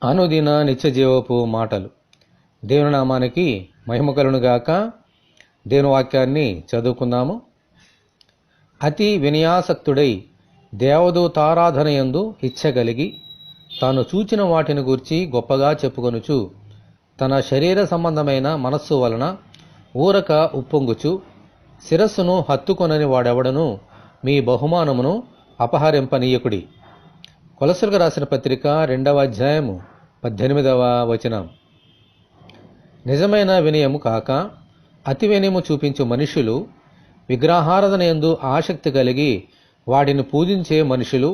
అనుదిన నిత్యజీవపు మాటలు. దేవుని నామానికి మహిమ కలుగునుగాక. దేవుని వాక్యాన్ని చదువుకుందాము. అతి వినయాసక్తుడై దేవదూతారాధనయందు ఇచ్చగలిగి తాను చూచిన వాటిని గూర్చి గొప్పగా చెప్పుకొనుచు తన శరీర సంబంధమైన మనస్సు వలన ఊరక ఉప్పొంగుచు శిరస్సును హత్తుకొనని వాడెవడను మీ బహుమానమును అపహరింపనీయకుడి. కొలసలకు రాసిన పత్రిక 2వ అధ్యాయము 18వ వచనం. నిజమైన వినయము కాక అతి వినయము చూపించు మనుషులు, విగ్రహారాధన యందు ఆసక్తి కలిగి వాటిని పూజించే మనుషులు,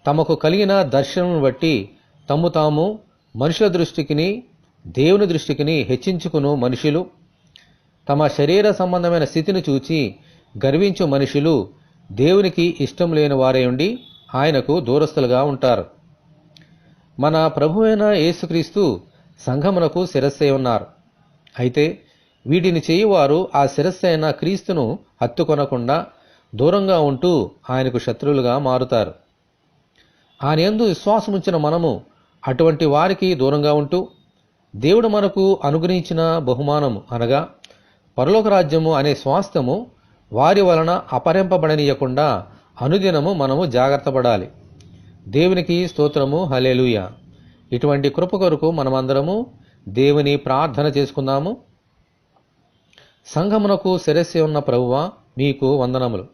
తమకు కలిగిన దర్శనమును బట్టి తమ్ము తాము మనుషుల దృష్టికిని దేవుని దృష్టికిని హెచ్చించుకును మనుషులు, తమ శరీర సంబంధమైన స్థితిని చూచి గర్వించు మనుషులు దేవునికి ఇష్టం లేని వారై ఉండి ఆయనకు దూరస్తులుగా ఉంటారు. మన ప్రభువైన యేసుక్రీస్తు సంఘమునకు శిరస్సై ఉన్నారు. అయితే వీటిని చేయువారు ఆ శిరస్సైన క్రీస్తును హత్తుకొనకుండా దూరంగా ఉంటూ ఆయనకు శత్రువులుగా మారుతారు. ఆయన యందు విశ్వాసముంచిన మనము అటువంటి వారికి దూరంగా ఉంటూ దేవుడు మనకు అనుగ్రహించిన బహుమానము అనగా పరలోక రాజ్యము అనే స్వాస్థ్యము వారి వలన అపహరింపబడనీయకుండా అనుదినము మనము జాగ్రత్త పడాలి. దేవునికి స్తోత్రము, హల్లెలూయా. ఇటువంటి కృప కొరకు మనమందరము దేవుని ప్రార్థన చేసుకుందాము. సంఘమునకు శిరస్సు ఉన్న ప్రభువా, మీకు వందనములు.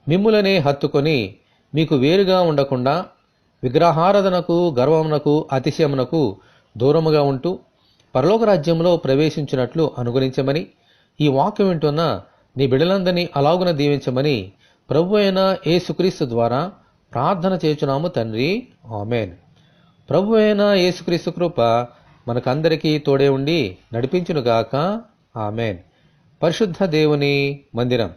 మిమ్ములనే హత్తుకొని మీకు వేరుగా ఉండకుండా విగ్రహారాధనకు, గర్వమునకు, అతిశయమునకు దూరముగా ఉంటూ పరలోక రాజ్యంలో ప్రవేశించినట్లు అనుగ్రహించమని, ఈ వాక్యం వింటున్న నీ బిడ్డలందరినీ అలాగున దీవించమని ప్రభు అయిన యేసుక్రీస్తు ద్వారా ప్రార్థన చేయుచున్నాము తండ్రి, ఆమేన్. ప్రభు అయిన యేసుక్రీస్తు కృప మనకందరికీ తోడే ఉండి నడిపించునుగాక, ఆమేన్. పరిశుద్ధ దేవుని మందిరం.